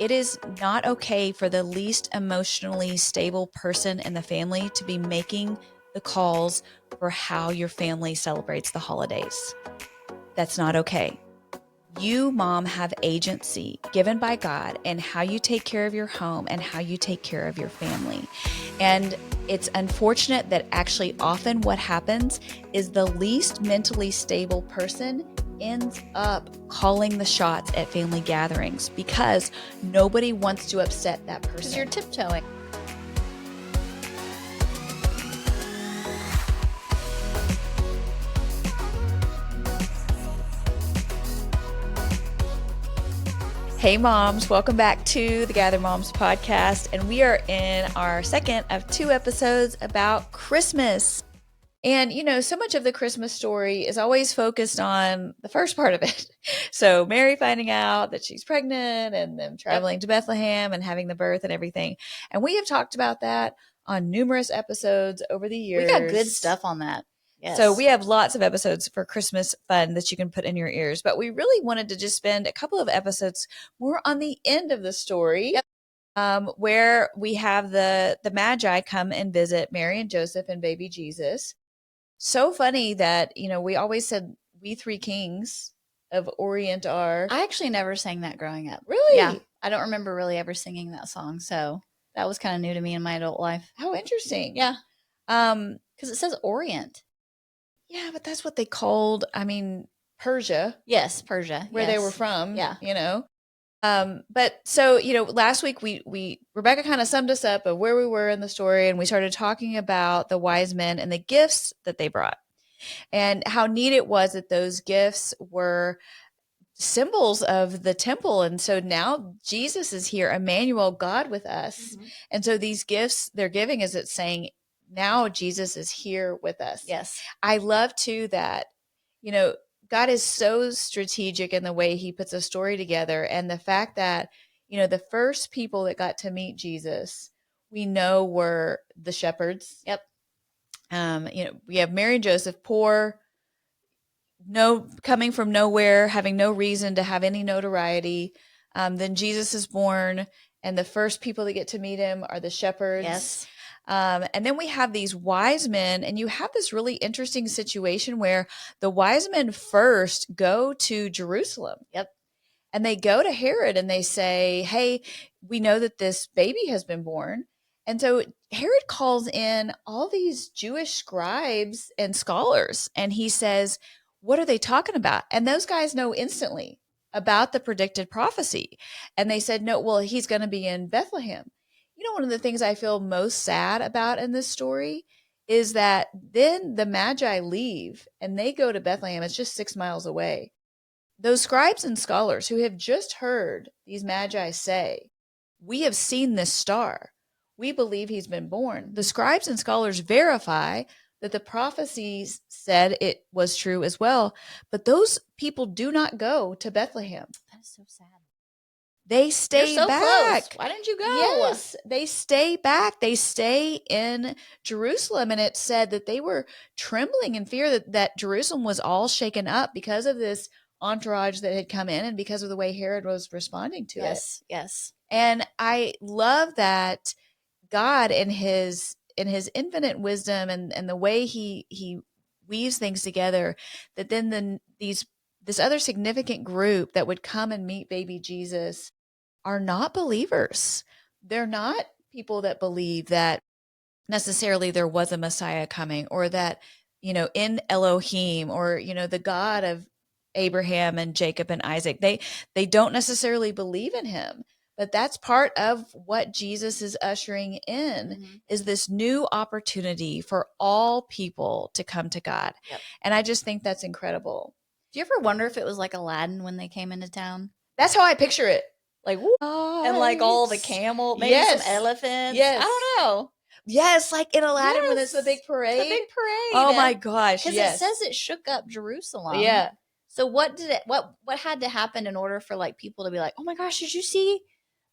it is not okay for the least emotionally stable person in the family to be making the calls for how your family celebrates the holidays. That's not okay. You, mom, have agency given by God in how you take care of your home and how you take care of your family. And it's unfortunate that actually often what happens is the least mentally stable person ends up calling the shots at family gatherings because nobody wants to upset that person. Because you're tiptoeing. Hey moms, welcome back to the Gather Moms podcast, and we are in our second of 2 episodes about Christmas. And you know, so much of the Christmas story is always focused on the first part of it. So Mary finding out that she's pregnant and them traveling to Bethlehem and having the birth and everything. And we have talked about that on numerous episodes over the years. We got good stuff on that. Yes. So we have lots of episodes for Christmas fun that you can put in your ears, but we really wanted to just spend a couple of episodes more on the end of the story, where we have the Magi come and visit Mary and Joseph and baby Jesus. So funny that, you know, we always said we three kings of Orient are. I actually never sang that growing up. Really? Yeah. I don't remember really ever singing that song. So that was kind of new to me in my adult life. How interesting. Yeah. Because it says Orient. Yeah, but that's what they called, Persia. Yes, Persia. Where they were from. Yeah. You know. But so, you know, last week Rebecca kind of summed us up of where we were in the story, and we started talking about the wise men and the gifts that they brought and how neat it was that those gifts were symbols of the temple. And so now Jesus is here, Emmanuel, God with us. Mm-hmm. And so these gifts they're giving is it's saying now Jesus is here with us. Yes. I love too that, you know, God is so strategic in the way he puts a story together. And the fact that, you know, the first people that got to meet Jesus, we know were the shepherds. Yep. You know, we have Mary and Joseph, poor, coming from nowhere, having no reason to have any notoriety. Then Jesus is born, and the first people that get to meet him are the shepherds. Yes. And then we have these wise men, and you have this really interesting situation where the wise men first go to Jerusalem. Yep. And they go to Herod and they say, hey, we know that this baby has been born. And so Herod calls in all these Jewish scribes and scholars, and he says, what are they talking about? And those guys know instantly about the predicted prophecy. And they said, no, well, he's going to be in Bethlehem. You know, one of the things I feel most sad about in this story is that then the Magi leave and they go to Bethlehem. It's just 6 miles away. Those scribes and scholars who have just heard these Magi say, we have seen this star. We believe he's been born. The scribes and scholars verify that the prophecies said it was true as well. But those people do not go to Bethlehem. That is so sad. They stay You're so back. Close. Why didn't you go? Yes, they stay back. They stay in Jerusalem. And it said that they were trembling in fear that Jerusalem was all shaken up because of this entourage that had come in and because of the way Herod was responding to it. Yes. And I love that God in his infinite wisdom and the way he weaves things together, that then this other significant group that would come and meet baby Jesus are not believers. They're not people that believe that necessarily there was a Messiah coming, or that, you know, in Elohim, or, you know, the God of Abraham and Jacob and Isaac. They don't necessarily believe in him. But that's part of what Jesus is ushering in, is this new opportunity for all people to come to God. Yep. And I just think that's incredible. Do you ever wonder if it was like Aladdin when they came into town? That's how I picture it. Like, and like all the camel, maybe some elephants. Yes. I don't know. Yes, like in Aladdin when it's the big parade. The big parade. Oh my gosh. Because it says it shook up Jerusalem. Yeah. So what had to happen in order for like people to be like, oh my gosh, did you see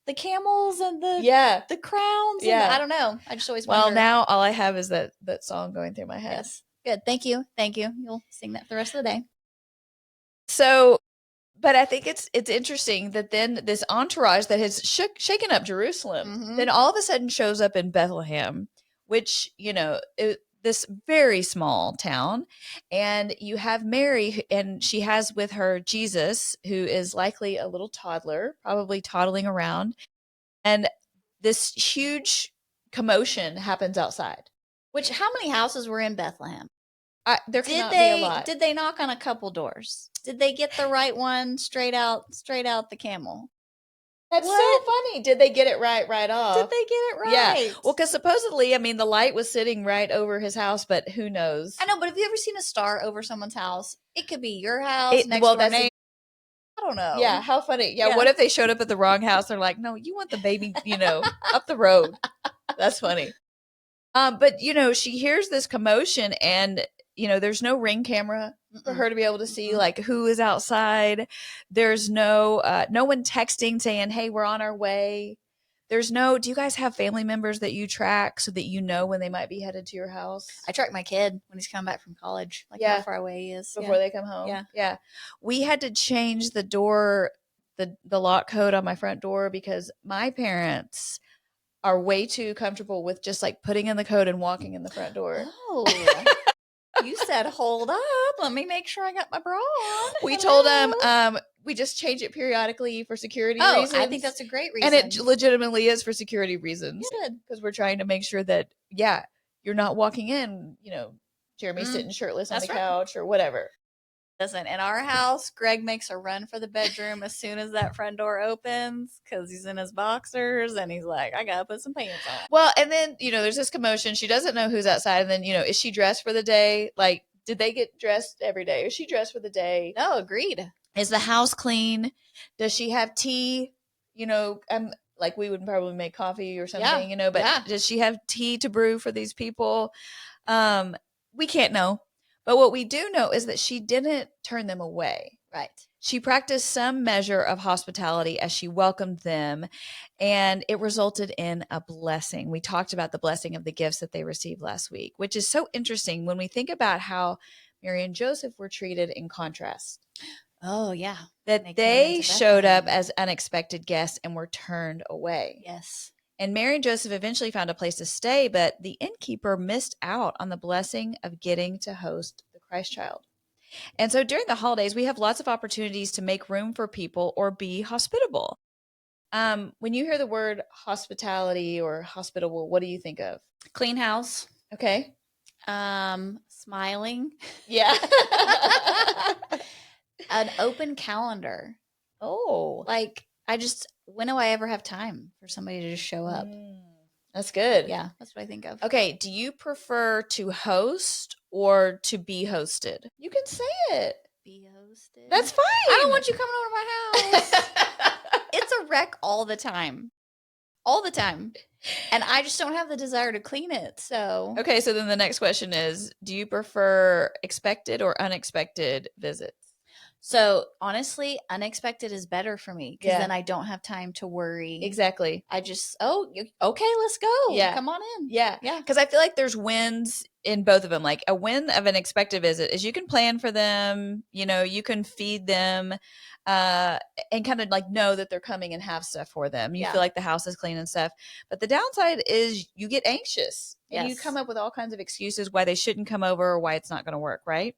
the camels and the crowns? Yeah. I don't know. I just always wonder. Well, now all I have is that song going through my head. Yes. Good. Thank you. You'll sing that for the rest of the day. So But I think it's interesting that then this entourage that has shaken up Jerusalem, then all of a sudden shows up in Bethlehem, which, this very small town. And you have Mary, and she has with her Jesus, who is likely a little toddler, probably toddling around. And this huge commotion happens outside. Which, how many houses were in Bethlehem? There cannot be a lot. Did they knock on a couple doors? Did they get the right one straight out the camel? That's so funny. Did they get it right off? Did they get it right? Yeah. Well, because supposedly, the light was sitting right over his house, but who knows? I know, but have you ever seen a star over someone's house? It could be your house, next door neighbor. I don't know. Yeah, how funny. Yeah, what if they showed up at the wrong house? They're like, no, you want the baby, up the road. That's funny. But, she hears this commotion, and there's no ring camera for her to be able to see like who is outside. There's no one texting saying, hey, we're on our way. Do you guys have family members that you track so that you know when they might be headed to your house? I track my kid when he's coming back from college, how far away he is. Before they come home. Yeah. We had to change the door, the lock code on my front door because my parents are way too comfortable with just like putting in the code and walking in the front door. Oh. You said, hold up. Let me make sure I got my bra on. We told them we just change it periodically for security reasons. I think that's a great reason. And it legitimately is for security reasons. Good. Because we're trying to make sure that, you're not walking in, Jeremy sitting shirtless on the couch or whatever. Listen, in our house, Greg makes a run for the bedroom as soon as that front door opens because he's in his boxers and he's like, I got to put some pants on. Well, and then, there's this commotion. She doesn't know who's outside. And then, is she dressed for the day? Like, did they get dressed every day? Is she dressed for the day? No, agreed. Is the house clean? Does she have tea? Like we would probably make coffee or something, but does she have tea to brew for these people? We can't know. But what we do know is that she didn't turn them away. Right. She practiced some measure of hospitality as she welcomed them, and it resulted in a blessing. We talked about the blessing of the gifts that they received last week, which is so interesting when we think about how Mary and Joseph were treated in contrast. Oh, yeah. That they showed up as unexpected guests and were turned away. Yes. And Mary and Joseph eventually found a place to stay, but the innkeeper missed out on the blessing of getting to host the Christ child. And so during the holidays, we have lots of opportunities to make room for people or be hospitable. When you hear the word hospitality or hospitable, what do you think of? Clean house. Okay. Smiling. Yeah. An open calendar. Oh. When do I ever have time for somebody to just show up? That's good. Yeah, that's what I think of. Okay, do you prefer to host or to be hosted? You can say it. Be hosted. That's fine. I don't want you coming over to my house. It's a wreck all the time. All the time. And I just don't have the desire to clean it, so. Okay, so then the next question is, do you prefer expected or unexpected visits? So honestly, unexpected is better for me because then I don't have time to worry. Exactly. I just, okay, let's go. Yeah. Come on in. Yeah. Yeah. Because I feel like there's wins in both of them. Like a win of an expected visit is you can plan for them, you can feed them and kind of like know that they're coming and have stuff for them. You feel like the house is clean and stuff. But the downside is you get anxious and you come up with all kinds of excuses why they shouldn't come over or why it's not going to work, right?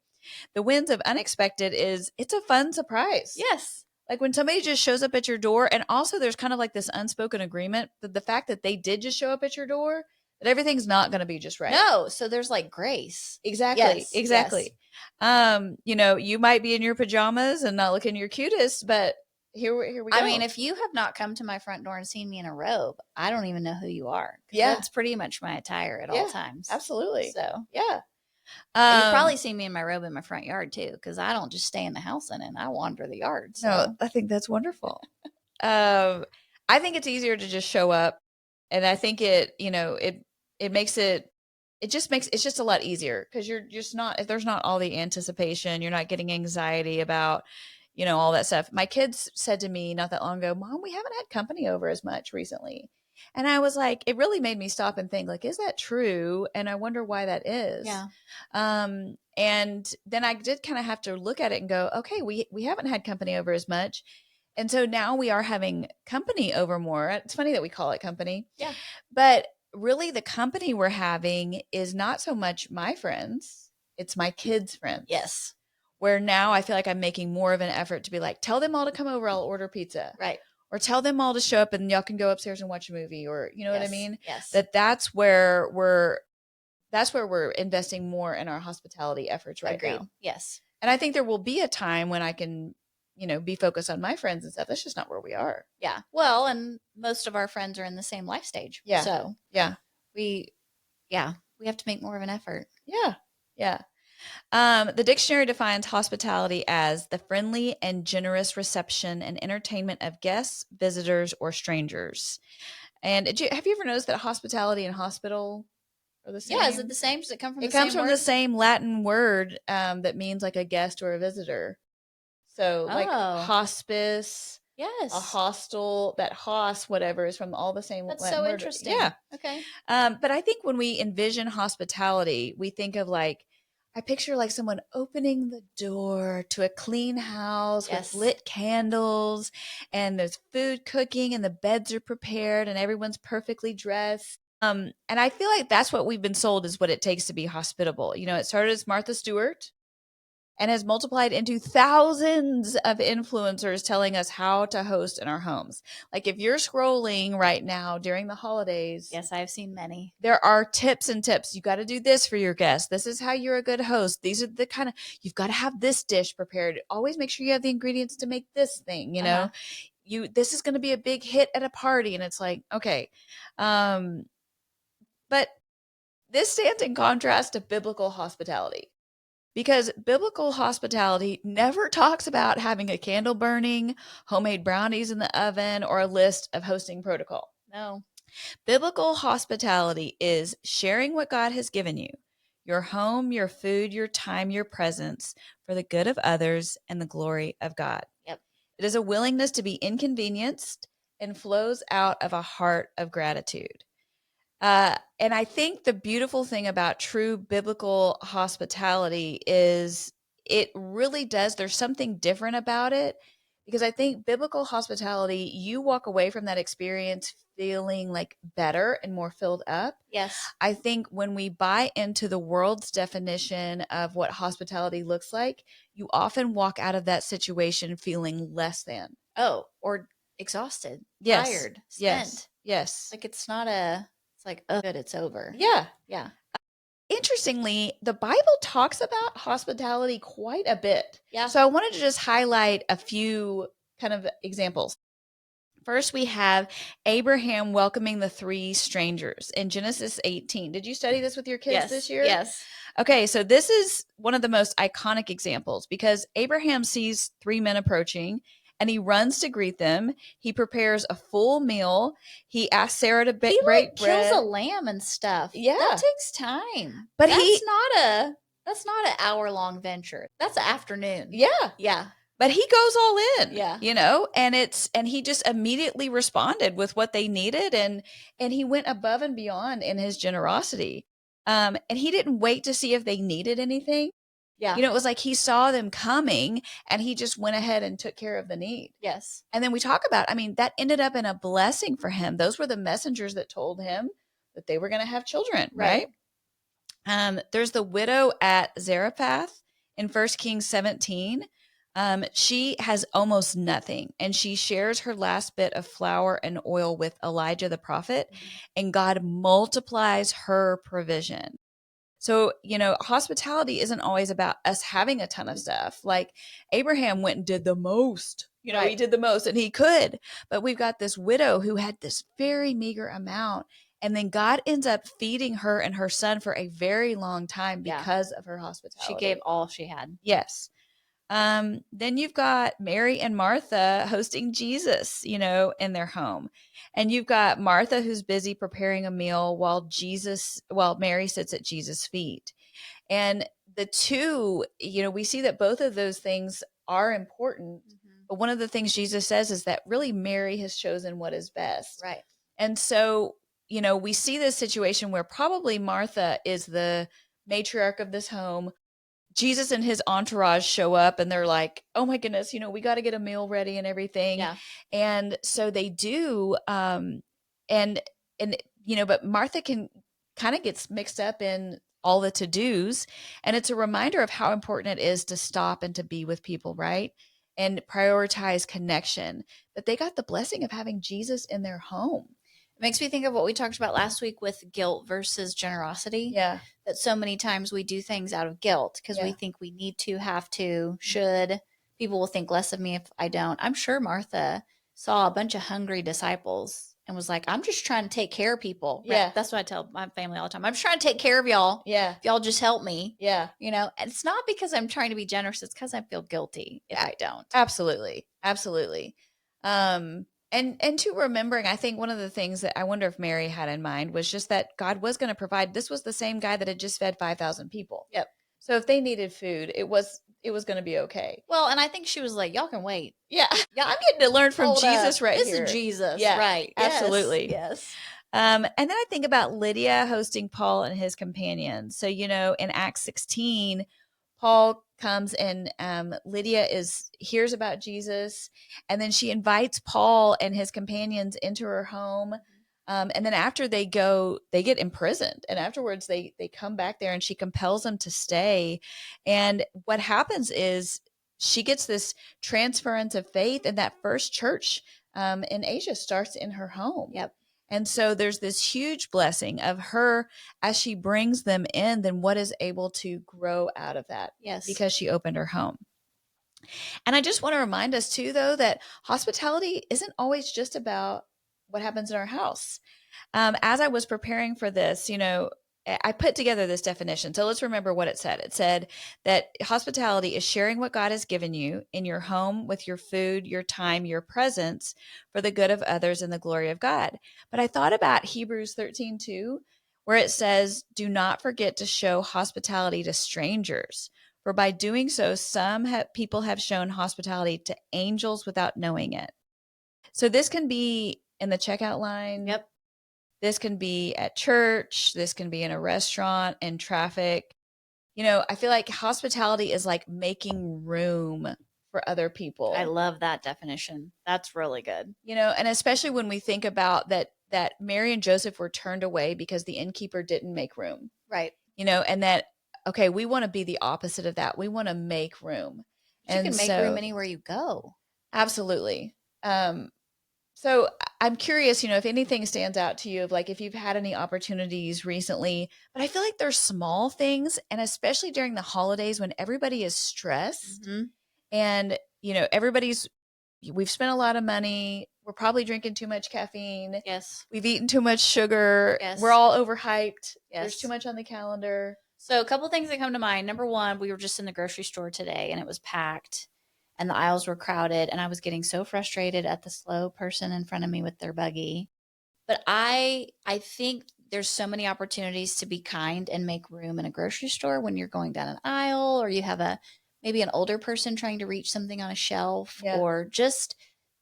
The wins of unexpected is it's a fun surprise. Yes. Like when somebody just shows up at your door, and also there's kind of like this unspoken agreement that the fact that they did just show up at your door, that everything's not going to be just right. No. So there's like grace. Exactly. Yes, exactly. Yes. You might be in your pajamas and not looking your cutest, but here we go. I mean, if you have not come to my front door and seen me in a robe, I don't even know who you are. Yeah. That's pretty much my attire at all times. Absolutely. So, yeah. You've probably seen me in my robe in my front yard too, because I don't just stay in the house in it. I wander the yard. So. No, I think that's wonderful. I think it's easier to just show up, and I think it makes it's just a lot easier because you're just not, if there's not all the anticipation, you're not getting anxiety about all that stuff. My kids said to me not that long ago, Mom, we haven't had company over as much recently. And I was like, it really made me stop and think, like, is that true? And I wonder why that is. Yeah. And then I did kind of have to look at it and go, okay, we haven't had company over as much. And so now we are having company over more. It's funny that we call it company. Yeah. But really the company we're having is not so much my friends, it's my kids' friends. Yes. Where now I feel like I'm making more of an effort to be like, tell them all to come over, I'll order pizza. Right. Or tell them all to show up and y'all can go upstairs and watch a movie, or you know what I mean? Yes. That's where we're investing more in our hospitality efforts right Agreed. now. Yes. And I think there will be a time when I can, be focused on my friends and stuff. That's just not where we are. Yeah. Well, and most of our friends are in the same life stage. Yeah. So yeah, we have to make more of an effort. Yeah. Yeah. The dictionary defines hospitality as the friendly and generous reception and entertainment of guests, visitors, or strangers. And have you ever noticed that hospitality and hospital are the same? Yeah, is it the same? Does it come from It the same comes from word? the same Latin word that means like a guest or a visitor. So like hospice, yes, a hostel, that hos, whatever, is from all the same That's Latin so word. interesting. Yeah. Okay. But I think when we envision hospitality, we think of like, I picture like someone opening the door to a clean house with lit candles, and there's food cooking and the beds are prepared and everyone's perfectly dressed. And I feel like that's what we've been sold is what it takes to be hospitable. It started as Martha Stewart and has multiplied into thousands of influencers telling us how to host in our homes. Like if you're scrolling right now during the holidays. Yes, I've seen many. There are tips and tips. You got to do this for your guests. This is how you're a good host. These are the kind of, you've got to have this dish prepared. Always make sure you have the ingredients to make this thing, this is going to be a big hit at a party. And it's like, okay. But this stands in contrast to biblical hospitality. Because biblical hospitality never talks about having a candle burning, homemade brownies in the oven, or a list of hosting protocol. No. Biblical hospitality is sharing what God has given you, your home, your food, your time, your presence, for the good of others and the glory of God. Yep. It is a willingness to be inconvenienced and flows out of a heart of gratitude. And I think the beautiful thing about true biblical hospitality is it really does, there's something different about it, because I think biblical hospitality, you walk away from that experience feeling like better and more filled up. Yes. I think when we buy into the world's definition of what hospitality looks like, you often walk out of that situation feeling less than. Oh, or exhausted, tired, spent. Yes. Like it's like, oh, good, it's over. Yeah. Yeah. Interestingly, the Bible talks about hospitality quite a bit. Yeah. So I wanted to just highlight a few kind of examples. First, we have Abraham welcoming the 3 strangers in Genesis 18. Did you study this with your kids this year? Yes. Okay, so this is one of the most iconic examples because Abraham sees 3 men approaching and he runs to greet them. He prepares a full meal. He asks Sarah to break bread. He kills a lamb and stuff. Yeah. That takes time. But that's not an hour-long venture. That's an afternoon. Yeah. Yeah. But he goes all in. Yeah. And he just immediately responded with what they needed, and he went above and beyond in his generosity. And he didn't wait to see if they needed anything. Yeah. It was like he saw them coming and he just went ahead and took care of the need. Yes. And then we talk about, that ended up in a blessing for him. Those were the messengers that told him that they were going to have children, right? There's the widow at Zarephath in 1 Kings 17. She has almost nothing, and she shares her last bit of flour and oil with Elijah the prophet, and God multiplies her provision. So, hospitality isn't always about us having a ton of stuff. Like Abraham went and did the most, he did the most and he could, but we've got this widow who had this very meager amount. And then God ends up feeding her and her son for a very long time because of her hospitality. She gave all she had. Yes. Then you've got Mary and Martha hosting Jesus, in their home. And you've got Martha who's busy preparing a meal while Mary sits at Jesus' feet. And the two, we see that both of those things are important. Mm-hmm. But one of the things Jesus says is that really Mary has chosen what is best. Right. And so, we see this situation where probably Martha is the matriarch of this home. Jesus and his entourage show up and they're like, oh my goodness, we got to get a meal ready and everything. Yeah. And so they do. And, but Martha kind of gets mixed up in all the to-dos. And it's a reminder of how important it is to stop and to be with people, right? And prioritize connection. But they got the blessing of having Jesus in their home. It makes me think of what we talked about last week with guilt versus generosity. Yeah. That so many times we do things out of guilt because we think we need to, have to, should. People will think less of me if I don't. I'm sure Martha saw a bunch of hungry disciples and was like, I'm just trying to take care of people. Yeah. Right? That's what I tell my family all the time. I'm just trying to take care of y'all. Yeah. If y'all just help me. Yeah. And it's not because I'm trying to be generous. It's because I feel guilty if I don't. Absolutely. Absolutely. And to remembering, I think one of the things that I wonder if Mary had in mind was just that God was going to provide. This was the same guy that had just fed 5,000 people. Yep. So if they needed food, it was going to be okay. Well, and I think she was like, y'all can wait. Yeah. I'm getting to learn from Jesus right this here. This is Jesus. Yeah, right. Absolutely. Yes. And then I think about Lydia hosting Paul and his companions. So, in Acts 16, Paul comes and Lydia hears about Jesus, and then she invites Paul and his companions into her home. And then after they get imprisoned, and afterwards they come back there, and she compels them to stay. And what happens is she gets this transference of faith, and that first church in Asia starts in her home. Yep. And so there's this huge blessing of her as she brings them in, then what is able to grow out of that. Yes. Because she opened her home. And I just want to remind us too, though, that hospitality isn't always just about what happens in our house. As I was preparing for this, I put together this definition. So let's remember what it said. It said that hospitality is sharing what God has given you in your home with your food, your time, your presence for the good of others and the glory of God. But I thought about Hebrews 13:2, where it says, do not forget to show hospitality to strangers. For by doing so, some people have shown hospitality to angels without knowing it. So this can be in the checkout line. Yep. This can be at church. This can be in a restaurant, in traffic. I feel like hospitality is like making room for other people. I love that definition. That's really good. And especially when we think about that Mary and Joseph were turned away because the innkeeper didn't make room. Right. And that, okay, we want to be the opposite of that. We want to make room. You can make room anywhere you go. Absolutely. So I'm curious, if anything stands out to you of like, if you've had any opportunities recently, but I feel like there's small things, and especially during the holidays when everybody is stressed and, we've spent a lot of money. We're probably drinking too much caffeine. Yes. We've eaten too much sugar. Yes. We're all overhyped. Yes. There's too much on the calendar. So a couple things that come to mind. Number one, we were just in the grocery store today and it was packed. And the aisles were crowded, and I was getting so frustrated at the slow person in front of me with their buggy. But I think there's so many opportunities to be kind and make room in a grocery store when you're going down an aisle, or you have maybe an older person trying to reach something on a shelf, or just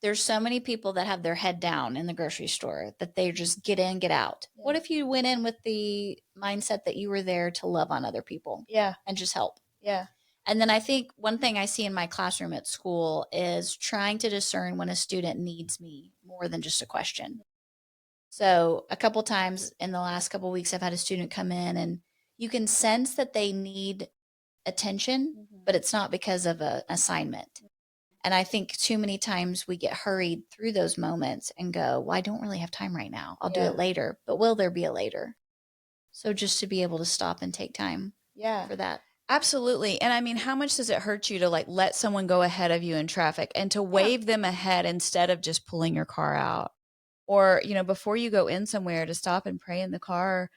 there's so many people that have their head down in the grocery store that they just get in, get out. Yeah. What if you went in with the mindset that you were there to love on other people? Yeah. And just help. Yeah. And then I think one thing I see in my classroom at school is trying to discern when a student needs me more than just a question. So a couple times in the last couple of weeks, I've had a student come in and you can sense that they need attention, but it's not because of an assignment. And I think too many times we get hurried through those moments and go, well, I don't really have time right now. I'll do it later. But will there be a later? So just to be able to stop and take time for that. Absolutely. And I mean, how much does it hurt you to like let someone go ahead of you in traffic and to wave them ahead instead of just pulling your car out? Or, before you go in somewhere, to stop and pray in the car.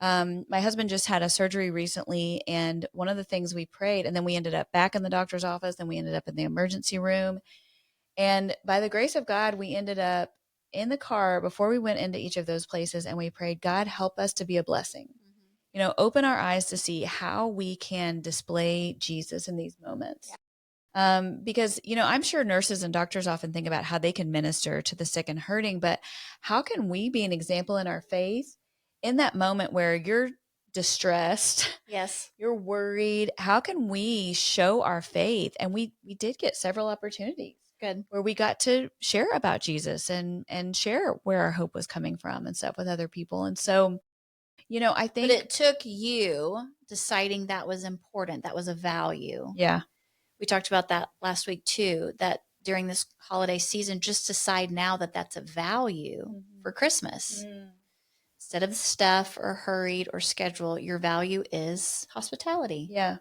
My husband just had a surgery recently, and one of the things we prayed, and then we ended up back in the doctor's office, then we ended up in the emergency room. And by the grace of God, we ended up in the car before we went into each of those places, and we prayed, God, help us to be a blessing. Open our eyes to see how we can display Jesus in these moments. Because, I'm sure nurses and doctors often think about how they can minister to the sick and hurting, but how can we be an example in our faith in that moment where you're distressed. Yes. You're worried. How can we show our faith? And we did get several opportunities. Good. Where we got to share about Jesus and share where our hope was coming from and stuff with other people. And so, I think. But it took you deciding that was important. That was a value. Yeah. We talked about that last week too, that during this holiday season, just decide now that that's a value for Christmas. Instead of the stuff or hurried or schedule, your value is hospitality. Yeah.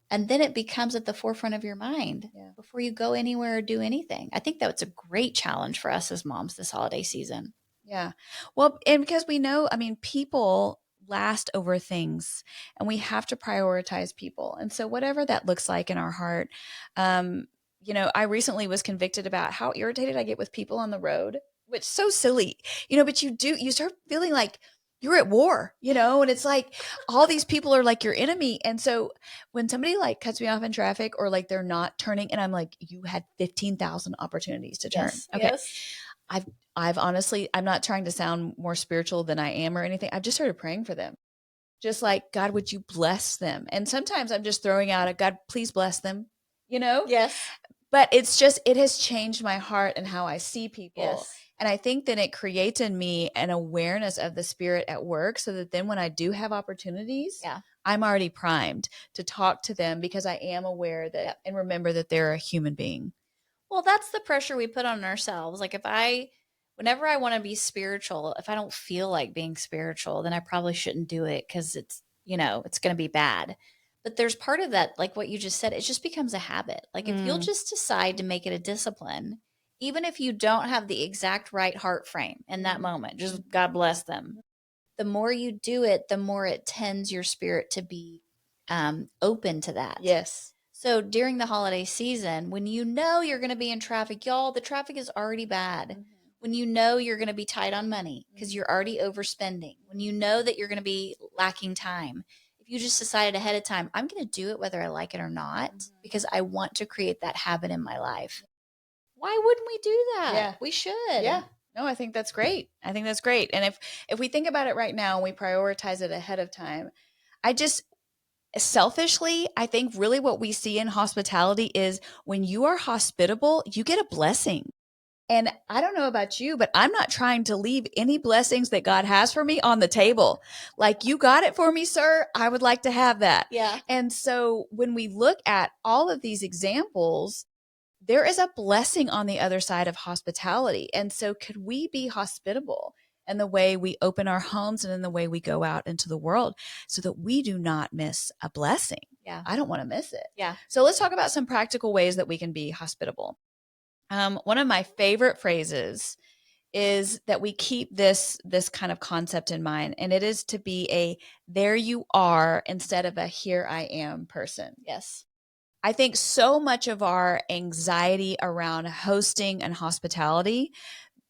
And then it becomes at the forefront of your mind before you go anywhere or do anything. I think that's a great challenge for us as moms this holiday season. Yeah. Well, and because we know, people last over things, and we have to prioritize people. And so whatever that looks like in our heart, I recently was convicted about how irritated I get with people on the road, which is so silly, but you start feeling like you're at war, and it's like all these people are like your enemy. And so when somebody like cuts me off in traffic or like they're not turning, and I'm like, you had 15,000 opportunities to turn. Yes, okay. Yes. I've honestly, I'm not trying to sound more spiritual than I am or anything. I've just started praying for them. Just like, God, would you bless them? And sometimes I'm just throwing out a God, please bless them, Yes. But it has changed my heart and how I see people. Yes. And I think that it creates in me an awareness of the Spirit at work so that then when I do have opportunities, I'm already primed to talk to them because I am aware that and remember that they're a human being. Well, that's the pressure we put on ourselves. Like whenever I want to be spiritual, if I don't feel like being spiritual, then I probably shouldn't do it because it's going to be bad. But there's part of that, like what you just said, it just becomes a habit. Like if you'll just decide to make it a discipline, even if you don't have the exact right heart frame in that moment, just God bless them. The more you do it, the more it tends your spirit to be open to that. Yes. So during the holiday season, when you know you're going to be in traffic, y'all, the traffic is already bad. When you know you're going to be tight on money because you're already overspending, when you know that you're going to be lacking time, if you just decided ahead of time, I'm going to do it whether I like it or not because I want to create that habit in my life. Why wouldn't we do that? Yeah. We should. Yeah. No, I think that's great. And if we think about it right now and we prioritize it ahead of time, selfishly, I think really what we see in hospitality is when you are hospitable, you get a blessing. And I don't know about you, but I'm not trying to leave any blessings that God has for me on the table. Like, you got it for me, sir. I would like to have that. Yeah. And so when we look at all of these examples, there is a blessing on the other side of hospitality. And so could we be hospitable in the way we open our homes and in the way we go out into the world so that we do not miss a blessing? Yeah. I don't want to miss it. Yeah. So let's talk about some practical ways that we can be hospitable. One of my favorite phrases is that we keep this kind of concept in mind, and it is to be a there you are instead of a here I am person. Yes. I think so much of our anxiety around hosting and hospitality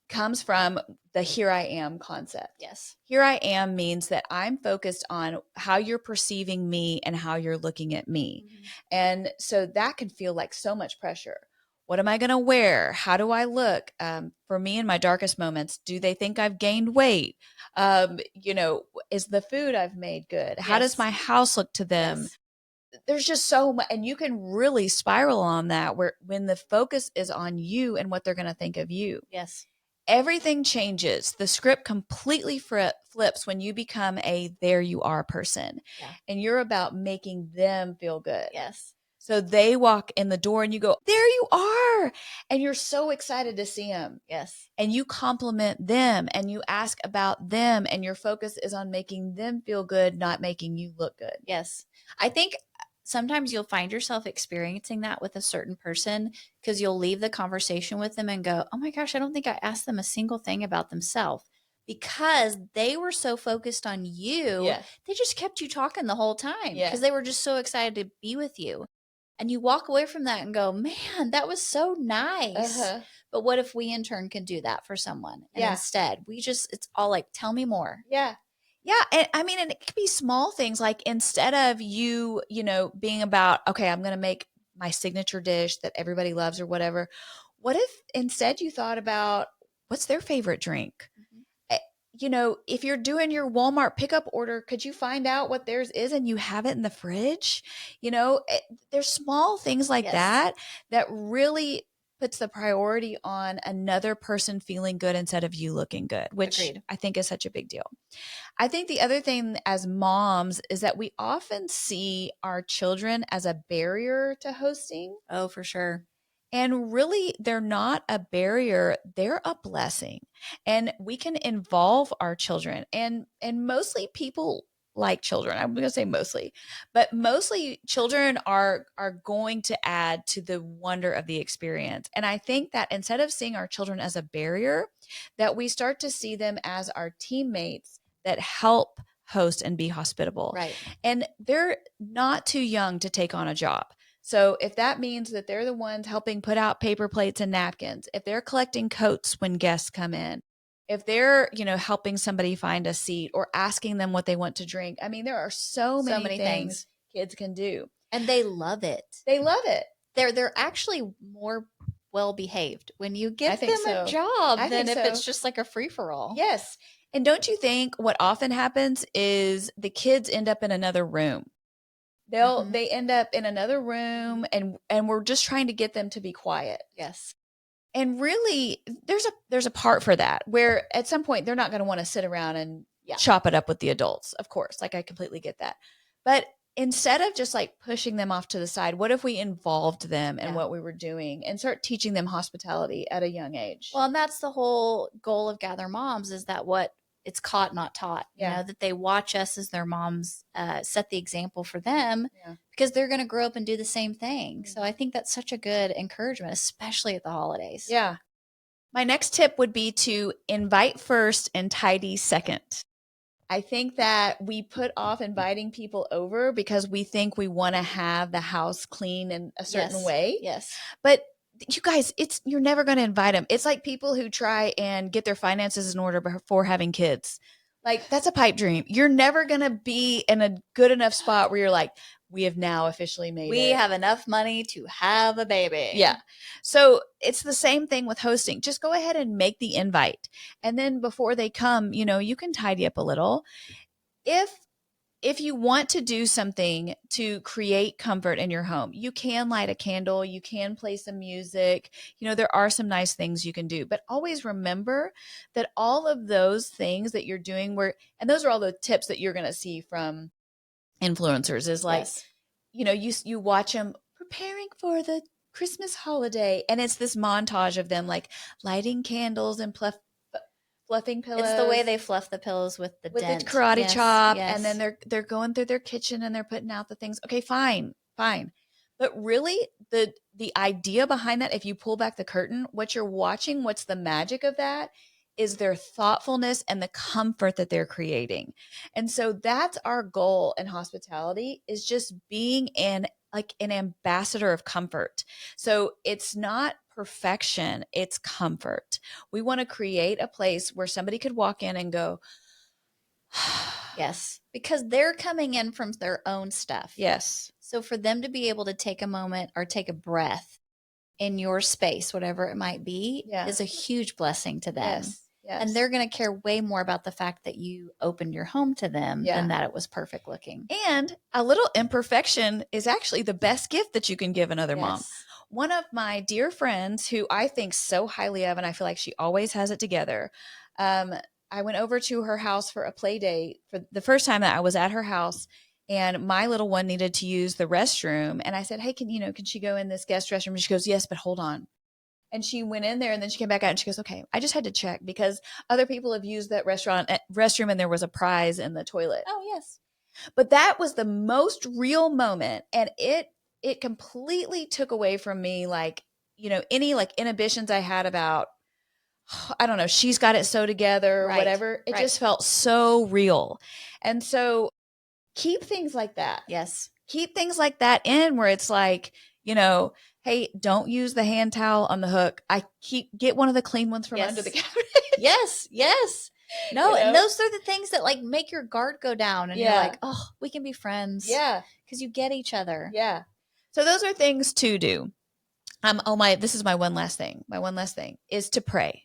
comes from the here I am concept. Yes. Here I am means that I'm focused on how you're perceiving me and how you're looking at me. And so that can feel like so much pressure. What am I going to wear? How do I look? For me, in my darkest moments, do they think I've gained weight? Is the food I've made good? How does my house look to them? Yes. There's just so much, and you can really spiral on that when the focus is on you and what they're going to think of you. Yes. Everything changes. The script completely flips when you become a there you are person. Yeah. And you're about making them feel good. Yes. So they walk in the door and you go, there you are. And you're so excited to see them. Yes. And you compliment them and you ask about them, and your focus is on making them feel good, not making you look good. Yes. I think sometimes you'll find yourself experiencing that with a certain person because you'll leave the conversation with them and go, oh my gosh, I don't think I asked them a single thing about themselves. Because they were so focused on you, they just kept you talking the whole time because they were just so excited to be with you. And you walk away from that and go, man, that was so nice. But what if we in turn can do that for someone? And instead, it's all like, tell me more. Yeah. Yeah. And I mean, and it could be small things like instead of you, being about, okay, I'm going to make my signature dish that everybody loves or whatever. What if instead you thought about what's their favorite drink? if you're doing your Walmart pickup order, could you find out what theirs is and you have it in the fridge? There's small things like Yes. that really puts the priority on another person feeling good instead of you looking good, which Agreed. I think is such a big deal. I think the other thing as moms is that we often see our children as a barrier to hosting. Oh, for sure. And really, they're not a barrier, they're a blessing. And we can involve our children. And mostly people like children. I'm going to say mostly, but mostly children are going to add to the wonder of the experience. And I think that instead of seeing our children as a barrier, that we start to see them as our teammates that help host and be hospitable. Right. And they're not too young to take on a job. So if that means that they're the ones helping put out paper plates and napkins, if they're collecting coats when guests come in, if they're, helping somebody find a seat or asking them what they want to drink. I mean, there are so many things kids can do. And they love it. They love it. They're actually more well behaved when you give them so. a job I than think if so. it's just like a free-for-all. Yes. And don't you think what often happens is the kids end up in another room? They end up in another room and we're just trying to get them to be quiet. Yes. And really there's a part for that where at some point they're not going to want to sit around and chop it up with the adults, of course. Like I completely get that. But instead of just like pushing them off to the side, what if we involved them in what we were doing and start teaching them hospitality at a young age? Well, and that's the whole goal of Gather Moms is that it's caught, not taught. That they watch us as their moms, set the example for them because they're going to grow up and do the same thing. So I think that's such a good encouragement, especially at the holidays. Yeah. My next tip would be to invite first and tidy second. I think that we put off inviting people over because we think we want to have the house clean in a certain way. Yes. But you guys, you're never going to invite them. It's like people who try and get their finances in order before having kids. Like that's a pipe dream. You're never going to be in a good enough spot where you're like, we have now officially made it. We have enough money to have a baby. Yeah. So it's the same thing with hosting. Just go ahead and make the invite. And then before they come, you can tidy up a little. If you want to do something to create comfort in your home, you can light a candle, you can play some music. There are some nice things you can do, but always remember that all of those things that you're doing and those are all the tips that you're going to see from influencers is like, you watch them preparing for the Christmas holiday and it's this montage of them like lighting candles and fluffing pillows. It's the way they fluff the pillows with the karate chop. Yes. And then they're going through their kitchen and they're putting out the things. Okay, fine. But really the idea behind that, if you pull back the curtain, what you're watching, what's the magic of that is their thoughtfulness and the comfort that they're creating. And so that's our goal in hospitality is just being an ambassador of comfort. So it's not perfection, it's comfort. We want to create a place where somebody could walk in and go, yes, because they're coming in from their own stuff. Yes. So for them to be able to take a moment or take a breath in your space, whatever it might be, is a huge blessing to them. Yes. And they're going to care way more about the fact that you opened your home to them than that it was perfect looking. And a little imperfection is actually the best gift that you can give another mom. One of my dear friends who I think so highly of, and I feel like she always has it together. I went over to her house for a play date for the first time that I was at her house, and my little one needed to use the restroom. And I said, hey, can she go in this guest restroom? And she goes, yes, but hold on. And she went in there and then she came back out and she goes, okay, I just had to check because other people have used that restroom and there was a prize in the toilet. Oh, yes. But that was the most real moment. And it completely took away from me, any inhibitions I had about, I don't know, she's got it so together, or whatever. It just felt so real. And so keep things like that. Yes. Keep things like that in where it's like, hey, don't use the hand towel on the hook. Get one of the clean ones from under the cabinet. Yes. No, and those are the things that make your guard go down and you're like, oh, we can be friends. Yeah. Because you get each other. Yeah. So those are things to do. This is my one last thing. My one last thing is to pray.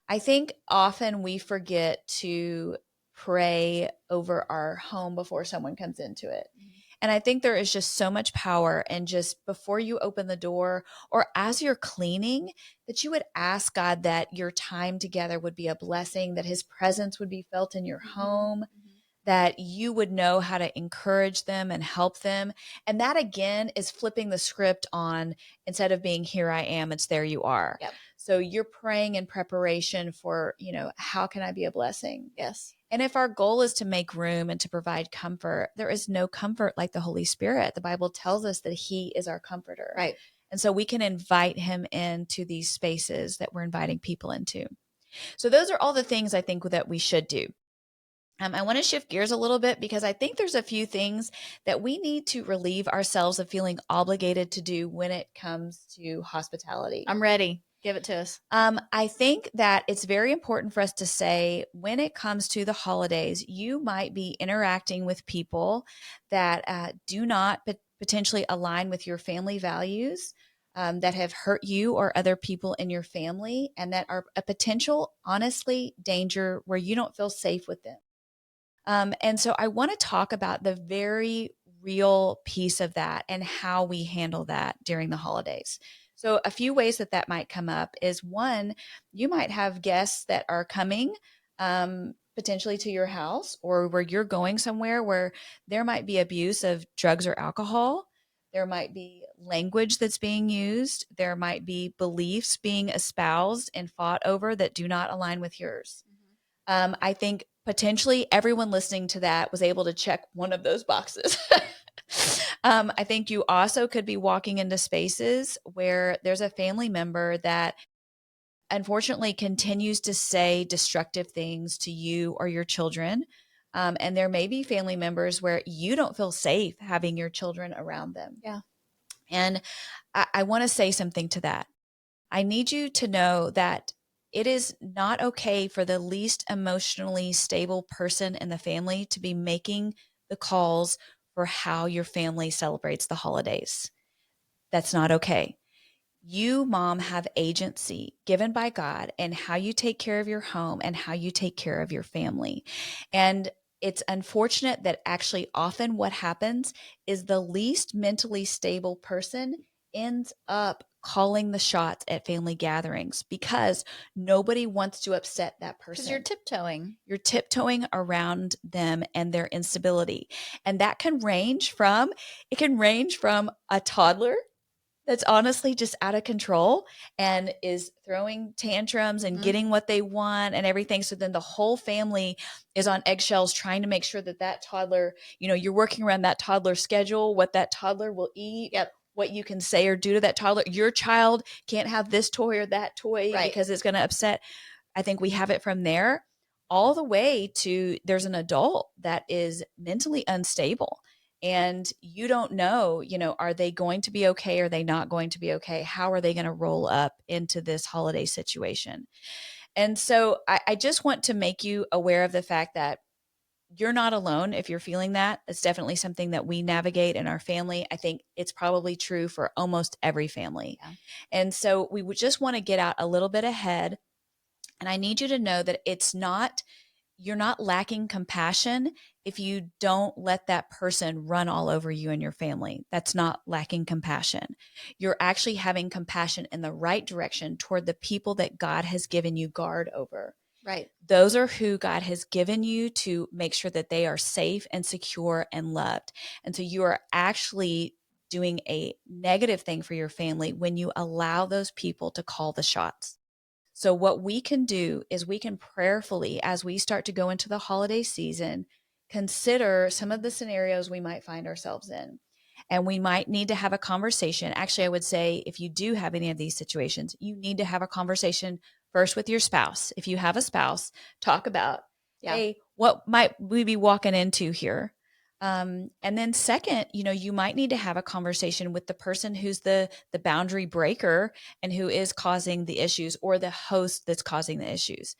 I think often we forget to pray over our home before someone comes into it. Mhm. And I think there is just so much power in just before you open the door or as you're cleaning, that you would ask God that your time together would be a blessing, that his presence would be felt in your Mhm. home, Mhm. that you would know how to encourage them and help them. And that again is flipping the script on, instead of being here I am, it's there you are. Yep. So you're praying in preparation for, how can I be a blessing? Yes. And if our goal is to make room and to provide comfort, there is no comfort like the Holy Spirit. The Bible tells us that he is our comforter. Right. And so we can invite him into these spaces that we're inviting people into. So those are all the things I think that we should do. I want to shift gears a little bit because I think there's a few things that we need to relieve ourselves of feeling obligated to do when it comes to hospitality. I'm ready. Give it to us. I think that it's very important for us to say when it comes to the holidays, you might be interacting with people that do not potentially align with your family values, that have hurt you or other people in your family, and that are a potential, honestly, danger where you don't feel safe with them. And so I want to talk about the very real piece of that and how we handle that during the holidays. So, a few ways that that might come up is one, you might have guests that are coming potentially to your house or where you're going somewhere where there might be abuse of drugs or alcohol. There might be language that's being used. There might be beliefs being espoused and fought over that do not align with yours. I think potentially everyone listening to that was able to check one of those boxes. I think you also could be walking into spaces where there's a family member that unfortunately continues to say destructive things to you or your children. And there may be family members where you don't feel safe having your children around them. Yeah. And I want to say something to that. I need you to know that it is not okay for the least emotionally stable person in the family to be making the calls for how your family celebrates the holidays. That's not okay. You, mom, have agency given by God in how you take care of your home and how you take care of your family. And it's unfortunate that actually often what happens is the least mentally stable person ends up calling the shots at family gatherings because nobody wants to upset that person. Because you're tiptoeing. You're tiptoeing around them and their instability. And that can range from, a toddler that's honestly just out of control and is throwing tantrums and getting what they want and everything. So then the whole family is on eggshells trying to make sure that that toddler, you're working around that toddler schedule, what that toddler will eat, Yep. what you can say or do to that toddler. Your child can't have this toy or that toy Right. because it's going to upset. I think we have it from there all the way to there's an adult that is mentally unstable and you don't know, are they going to be okay? Are they not going to be okay? How are they going to roll up into this holiday situation? And so I just want to make you aware of the fact that you're not alone if you're feeling that. It's definitely something that we navigate in our family. I think it's probably true for almost every family. Yeah. And so we would just want to get out a little bit ahead. And I need you to know that you're not lacking compassion if you don't let that person run all over you and your family. That's not lacking compassion. You're actually having compassion in the right direction toward the people that God has given you guard over. Right. Those are who God has given you to make sure that they are safe and secure and loved. And so you are actually doing a negative thing for your family when you allow those people to call the shots. So what we can do is we can prayerfully, as we start to go into the holiday season, consider some of the scenarios we might find ourselves in. And we might need to have a conversation. Actually, I would say if you do have any of these situations, you need to have a conversation first with your spouse. If you have a spouse, talk about, hey, what might we be walking into here? And then second, you might need to have a conversation with the person who's the boundary breaker and who is causing the issues, or the host that's causing the issues.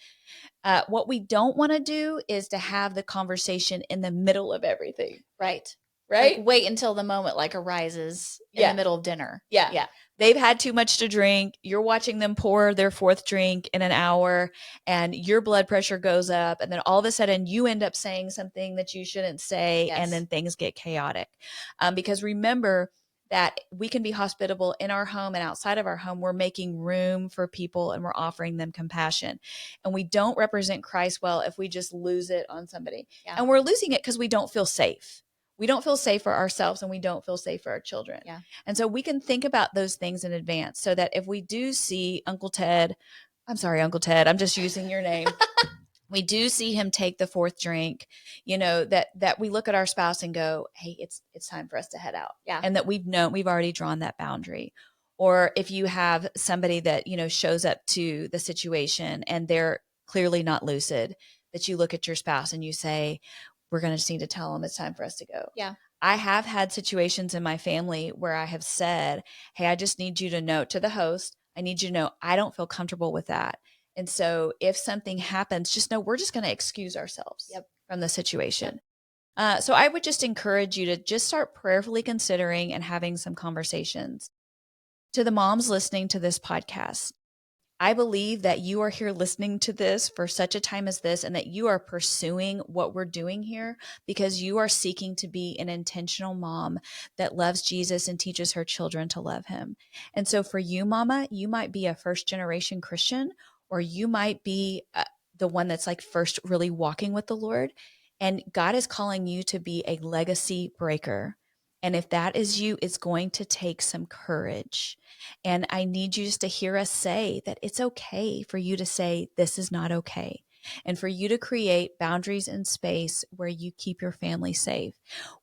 What we don't want to do is to have the conversation in the middle of everything. Right. right? Like wait until the moment like arises in the middle of dinner. Yeah. Yeah. They've had too much to drink. You're watching them pour their fourth drink in an hour and your blood pressure goes up. And then all of a sudden you end up saying something that you shouldn't say. Yes. And then things get chaotic. Because remember that we can be hospitable in our home and outside of our home. We're making room for people and we're offering them compassion. And we don't represent Christ well if we just lose it on somebody. Yeah. And we're losing it because we don't feel safe. We don't feel safe for ourselves and we don't feel safe for our children. Yeah. And so we can think about those things in advance so that if we do see Uncle Ted, I'm sorry, Uncle Ted, I'm just using your name. We do see him take the fourth drink, that we look at our spouse and go, hey, it's time for us to head out. Yeah. And that we've already drawn that boundary. Or if you have somebody that, shows up to the situation and they're clearly not lucid, that you look at your spouse and you say, we're going to just need to tell them it's time for us to go. Yeah. I have had situations in my family where I have said, hey, I just need you to know to the host, I need you to know I don't feel comfortable with that. And so if something happens, just know we're just going to excuse ourselves from the situation. So I would just encourage you to just start prayerfully considering and having some conversations. To the moms listening to this podcast, I believe that you are here listening to this for such a time as this and that you are pursuing what we're doing here because you are seeking to be an intentional mom that loves Jesus and teaches her children to love him. And so for you, mama, you might be a first generation Christian or you might be the one that's like first really walking with the Lord. And God is calling you to be a legacy breaker. And if that is you, it's going to take some courage. And I need you just to hear us say that it's okay for you to say, this is not okay. And for you to create boundaries and space where you keep your family safe.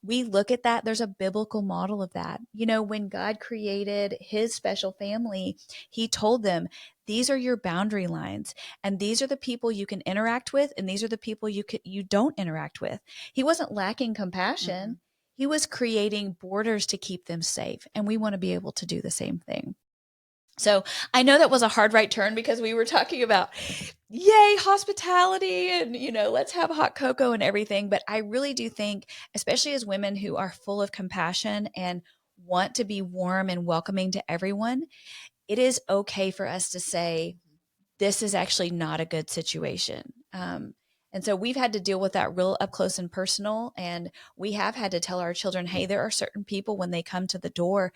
We look at that. There's a biblical model of that. When God created his special family, he told them, these are your boundary lines. And these are the people you can interact with. And these are the people you don't interact with. He wasn't lacking compassion. Mm-hmm. He was creating borders to keep them safe. And we want to be able to do the same thing. So I know that was a hard right turn because we were talking about, yay, hospitality and, let's have hot cocoa and everything. But I really do think, especially as women who are full of compassion and want to be warm and welcoming to everyone, it is okay for us to say, this is actually not a good situation. And so we've had to deal with that real up close and personal. And we have had to tell our children, hey, there are certain people when they come to the door,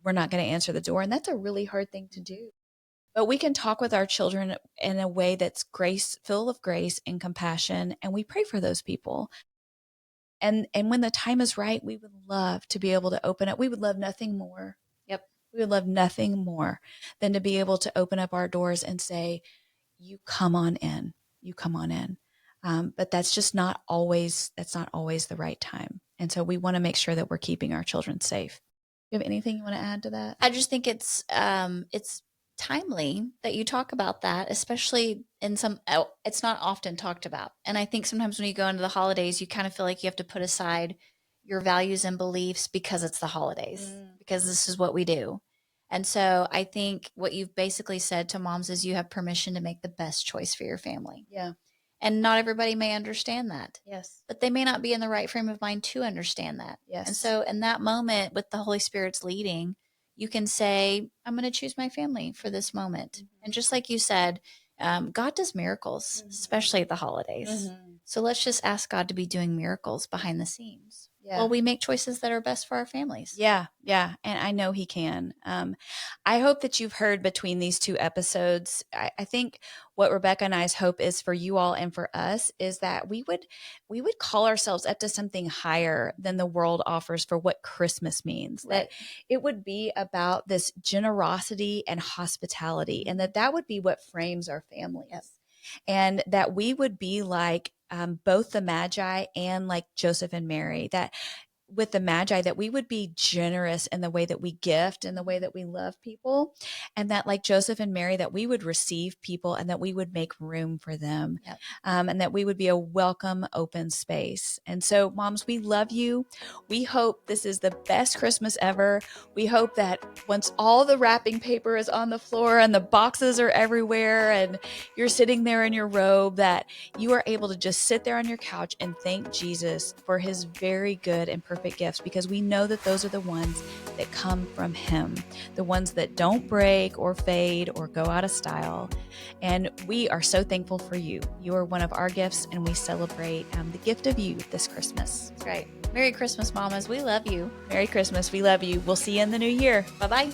we're not going to answer the door. And that's a really hard thing to do. But we can talk with our children in a way that's full of grace and compassion. And we pray for those people. And when the time is right, we would love to be able to open up. We would love nothing more. We would love nothing more than to be able to open up our doors and say, you come on in, you come on in. But that's not always the right time. And so we want to make sure that we're keeping our children safe. Do you have anything you want to add to that? I just think it's timely that you talk about that, especially it's not often talked about. And I think sometimes when you go into the holidays, you kind of feel like you have to put aside your values and beliefs because it's the holidays, because this is what we do. And so I think what you've basically said to moms is you have permission to make the best choice for your family. Yeah. And not everybody may understand that. Yes. But they may not be in the right frame of mind to understand that. Yes. And so in that moment with the Holy Spirit's leading, you can say, I'm going to choose my family for this moment. Mm-hmm. And just like you said, God does miracles, especially at the holidays. So let's just ask God to be doing miracles behind the scenes. Yeah. Well, we make choices that are best for our families. Yeah. And I know he can. I hope that you've heard between these two episodes. I think what Rebecca and I's hope is for you all and for us is that we would call ourselves up to something higher than the world offers for what Christmas means. Right. That it would be about this generosity and hospitality, and that would be what frames our families. Yes. And that we would be like both the Magi and like Joseph and Mary, that with the Magi, that we would be generous in the way that we gift and the way that we love people. And that like Joseph and Mary, that we would receive people and that we would make room for them. Yep. And that we would be a welcome, open space. And so moms, we love you. We hope this is the best Christmas ever. We hope that once all the wrapping paper is on the floor and the boxes are everywhere and you're sitting there in your robe, that you are able to just sit there on your couch and thank Jesus for his very good and perfect perfect gifts because we know that those are the ones that come from Him, the ones that don't break or fade or go out of style. And we are so thankful for you. You are one of our gifts, and we celebrate the gift of you this Christmas. That's right. Merry Christmas, mamas. We love you. Merry Christmas. We love you. We'll see you in the new year. Bye-bye.